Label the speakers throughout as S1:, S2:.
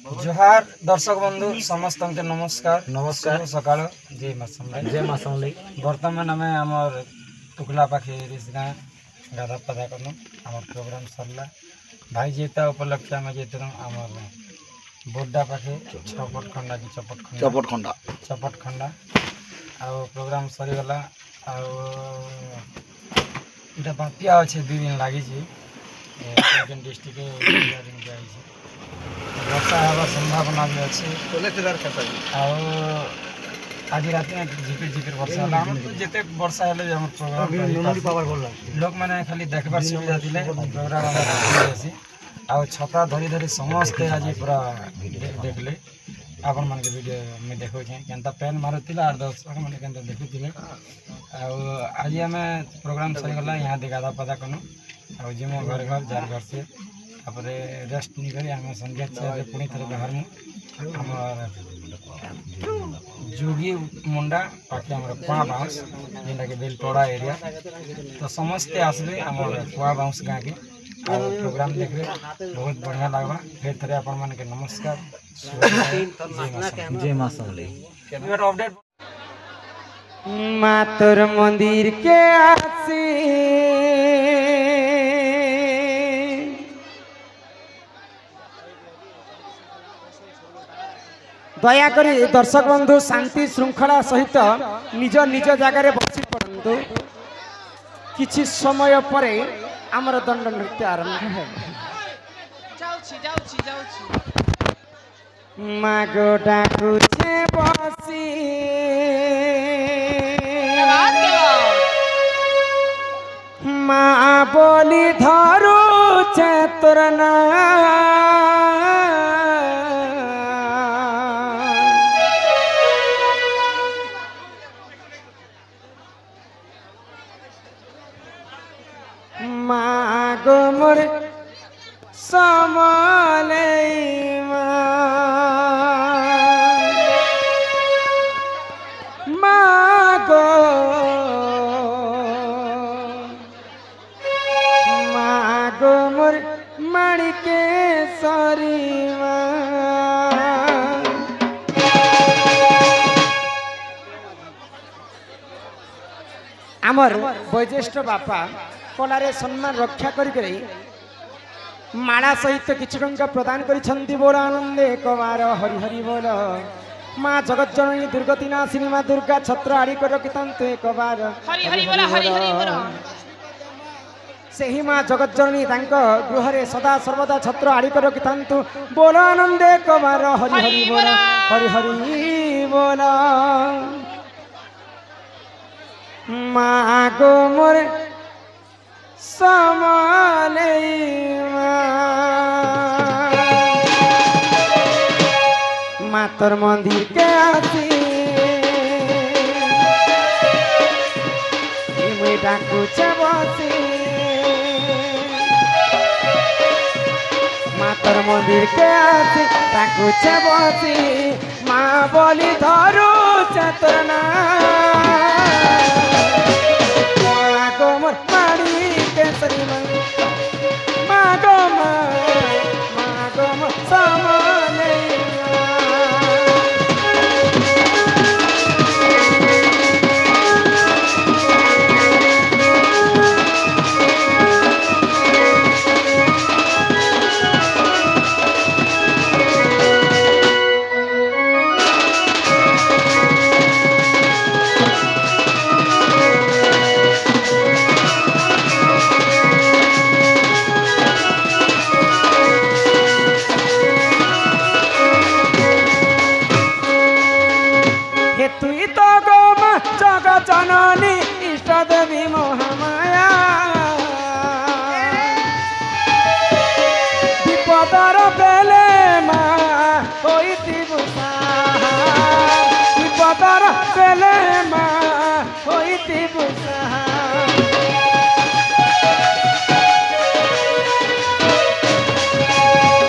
S1: जोहार दर्शक बंधु समस्त नमस्कार
S2: नमस्कार
S1: सकाल जय माँ समलाई
S2: जय माँ समलाई।
S1: बर्तमान आम आमर टुकला पाखे रिस गाँ गाधा पाधा करूँ आम प्रोग्राम सरला भाई जेता उपलक्ष्य आम जेत आमर बोड्डा पाखे छपट खंडा की चपट खंडा आउ प्रोग्राम सरीगला आटा बापिया अच्छे 2 दिन लगी डिस्ट्रिक्ट वर्षा हवार संभावना भी अच्छे आज रात में झिपिर झिपिर वर्षा है जिते वर्षा हेले प्रोग्राम लोक मैंने खाली देखबार सुविधा दिले प्रोग्राम आउ छता धरी धरी समस्ते आज पूरा देखले आपण मान के वीडियो में देखो केनता पेन मारुतिला 8-10 मैंने केनता देखुतिले आज आम प्रोग्राम सरीगला यहाँ गाधा पाधा कनु आ जिमो घर घर जार घर से तापर रेस्ट नहीं करी आम संध्या से पुणी थे बाहर आम जोगी मुंडा पाखे आम कुआ बाउंस जेनटा कि बेलपड़ा एरिया तो समस्ते आसबे आम कुआ बाउंस गाँ के प्रोग्राम देखबे बहुत बढ़िया लगवा फिर थे आपण मान के नमस्कार
S2: जय माँ समलाई।
S1: अपडेट मातर मंदिर के आसी दयाकोरी दर्शक बंधु शांति श्रृंखला सहित निज निज जगार बसी पड़ू किछि समय परे आमर दंड नृत्य आरंभ है। मागो डाकुछे बसी माँ बोली धरू चेतरना मागो मोर समले मागो मागो मोर माणिके सरीमा आमर वैज्येष्ठ बापा कलारे सम्मान रक्षा करी माला सहित किछि टंका प्रदान करिसंती बोल आनंदे एक बार हरि हरि बोल माँ जगत जननी दुर्गति नाशिनी माँ दुर्गा छत्र आड़ी कर रखितंतु एक बार से ही माँ जगत जननी तांको गृहरे सदा सर्वदा छत्र आड़ी कर रखितंतु बोल आनंदे एक बार हरि हरि बोल हरि हरि बोल माँ गो मोर समाले मातर मंदिर के आसी मुई डाकुछे बसी मातर मंदिर के आसी डाकुछे बसी माँ बोली धरू चेतना जननी इष्ट देवी महामाया विपदर बेले माँ होइति बुसा विपदर बेले माँ होइति बुसा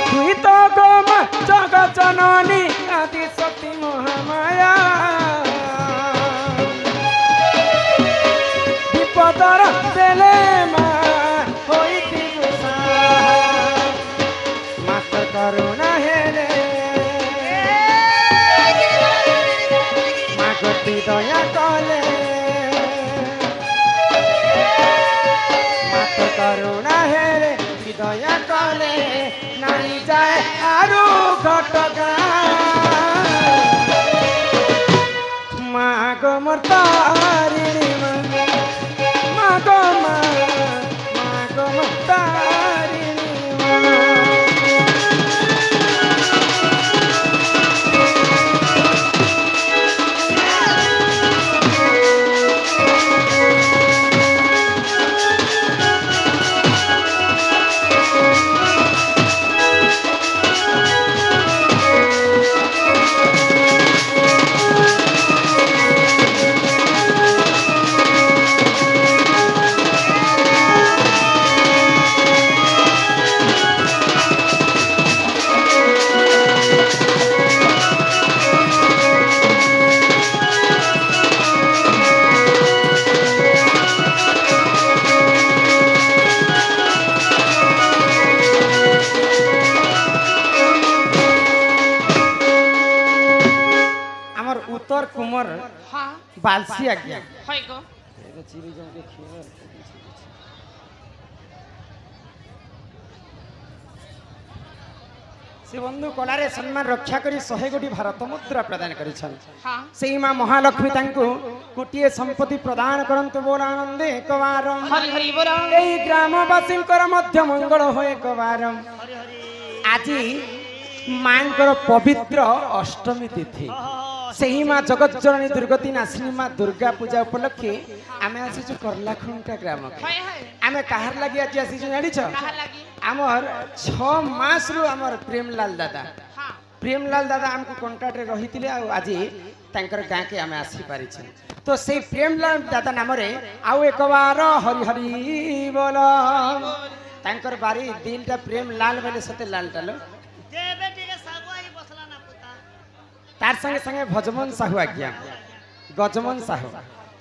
S1: तुई तो गोम जगत जननी आदि शक्ति महामाया विपदर बेले माँ होइति बुसा मास्टर करू
S2: मोर
S3: हाँ
S2: बालसी आज्ञा
S3: है गो
S2: चिरी जमके खियो से बंधु कलारे सम्मान रक्षा करी 100 कोटी भारत मुद्रा प्रदान करिछन
S3: हाँ
S2: से मां महालक्ष्मी तांको कोटिए संपत्ति प्रदान करंतु बोल आनंदे एक बार
S3: हरि हरि बोल
S2: एई ग्रामवासी मध्य मंगल हो एक बार आज मांकर पवित्र अष्टमी तिथि से माँ जगत जननी दुर्गति नासिनी माँ दुर्गा पूजा उपलक्षे आमे आसीचु करलाखुंटा ग्राम
S3: है है
S2: आमे काहार लागि आज आसीचु जानिछ
S3: कहाँ लगी
S2: आमर 6 मास रु आमर प्रेमलाल दादा
S3: हाँ
S2: प्रेमलाल दादा हमको कांटेक्ट रे रहितिले आ आज तांकर गाँ के आमे आसी पारिछ तो से प्रेमलाल दादा नाम रे आउ एक बार हरि हरि बोल तांकर बारी दिलटा प्रेमलाल बोले सते लाल टालो तार संगे संगे भजमन साहू आज्ञा गजमन साहू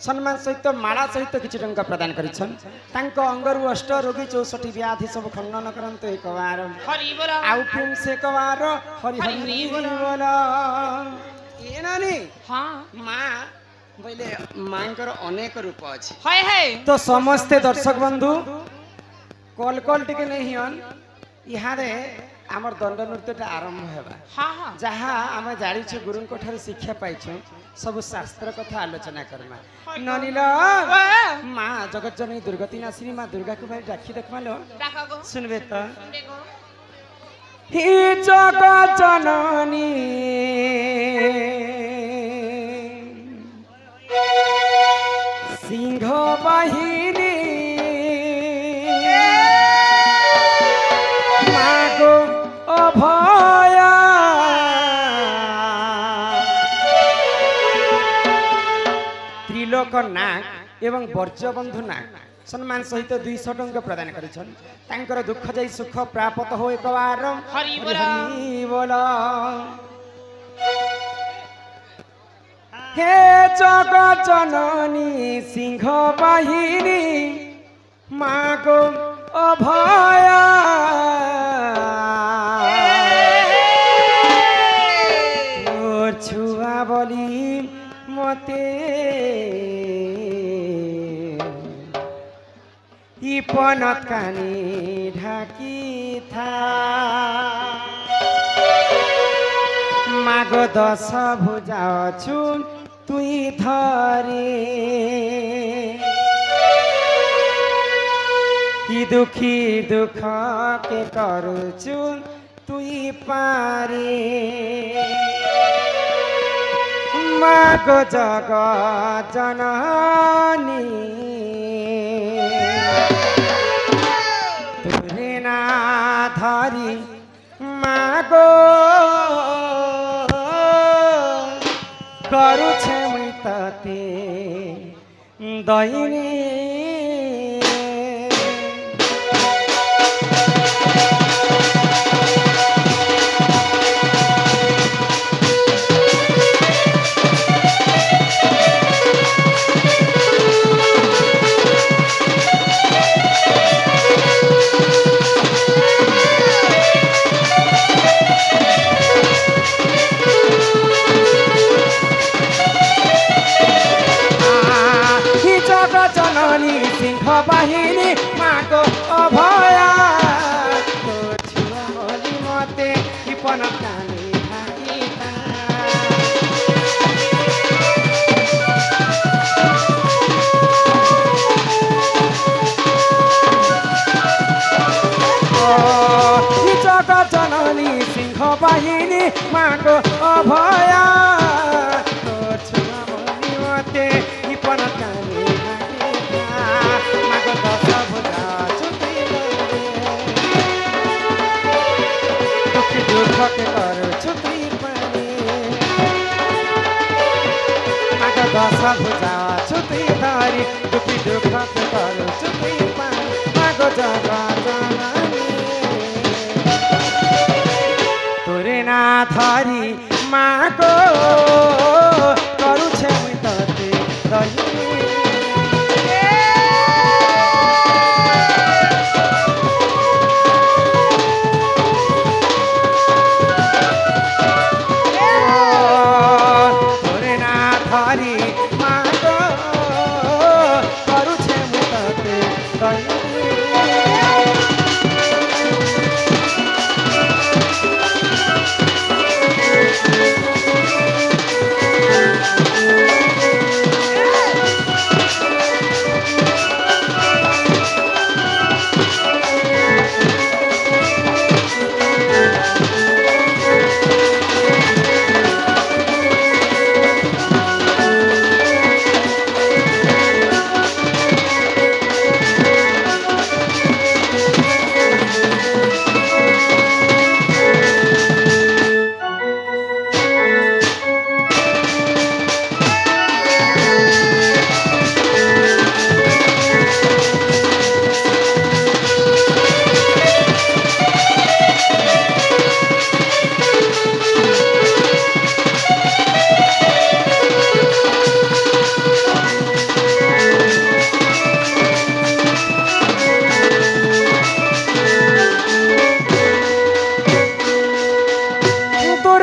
S2: सम्मान सहित माला सहित किछि टंका प्रदान करिछन तांको अंगरु अष्ट रोगी 64 व्याधि सब खंडन करंतु एक बार
S3: हरि बोल
S2: आउ प्रेम से एक बार हरि हरि बोल ए नानी
S3: हाँ
S2: मां बोले मांकर अनेक रूप अछि
S3: है है
S2: तो समस्त दर्शक बंधु कॉल कॉल टिके नहीं हन यहाँ रे आमर दंड नृत्यटा आरंभ हेबा
S3: हाँ हाँ
S2: जहाँ आम जानी गुरु ठार शिक्षा पाइछ सब शास्त्र कथा आलोचना करमा ननिल माँ जगत जननी दुर्गति नासिनी माँ दुर्गा को भाई डाकी देखमालो
S3: डाका गो
S2: सुनबे तो
S3: देखो
S2: हे जगत जननी सिंह बाहिनी मागो अभया त्रिलोक नाग एवं वर्जबंधु नाग सम्मान सहित 200 टंका प्रदान करिछन तांकर दुख जाई सुख प्राप्त हो एक बार
S3: हरि बोल
S2: हरि बोल हे जगत जननी सिंह बाहिनी मागो अभया तोर छुआ बोली मते पनत कानी ढाकी था मागो 10 भुजा छु तुई धरे कि दुखी दुख के करुछु तुई पारे मागो जगत जननी तुरे ना धरी मागो करू छे मुई तते दैनी सिंह बाहिनी माको अभया तो छुआ बोली मते किपन कानी ढाकीता ओ जगत जननी सिंह बाहिनी माको अभया तो छुआ बोली मते किपन कानी दुख के कर छुट्टी पानी माग 10 भुजा छुट्टी धारी दुखी दुख के कर छुट्टी पानी माग जगत जननी तोरे ना धारी मागो करू छे मुई तते दही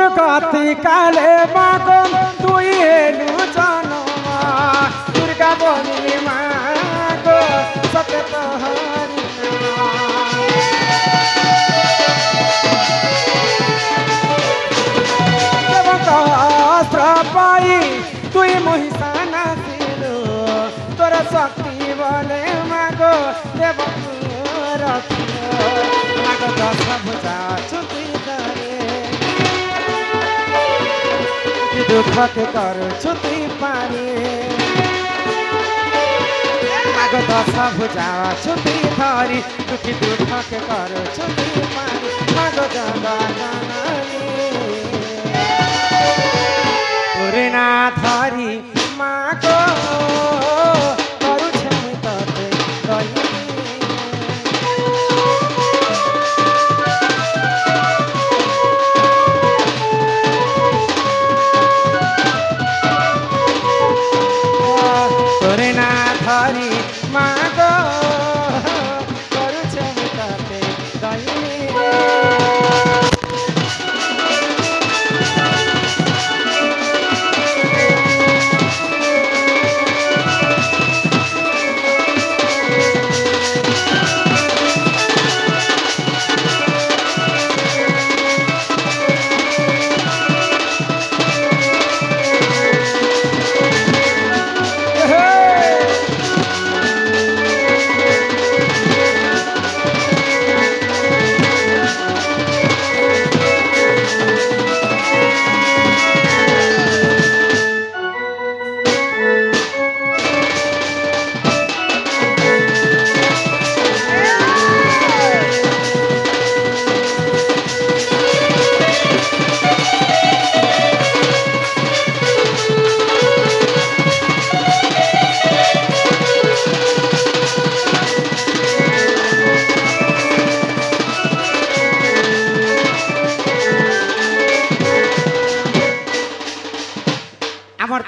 S2: দুর্গতি কালে মাগো তুই এলু জনমা দুর্গা বলি মাগো সতে তোহরি অস্ত্র পাই তুই মহিষা নাচিলু তোর শক্তি বলে মাগো দেব মাগো দশ ভুজা ছুটি ধরে দুঃখকে কর ছুটি পারে মাগো দশ ভুজা ছুটি ধরি দুঃখী দুঃখকে কর ছুটি পারে মাগো জগৎ তোরে না ধরি মাগো করুছে মুই তোতে দইনি তোরে না ধরি মাগো করুছে মুই তোতে দইনি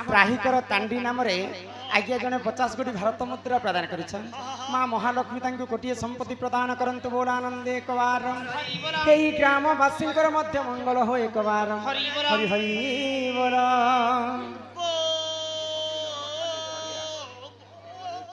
S2: त्राहिकर तांडी नाम आज्ञा जड़े 50 कोटी भारत मुद्रा प्रदान कर माँ महालक्ष्मी गोटे संपत्ति प्रदान करंतु बोल आनंद एक बार ग्रामवासी मंगल हो एक बार हरि हरि बोल।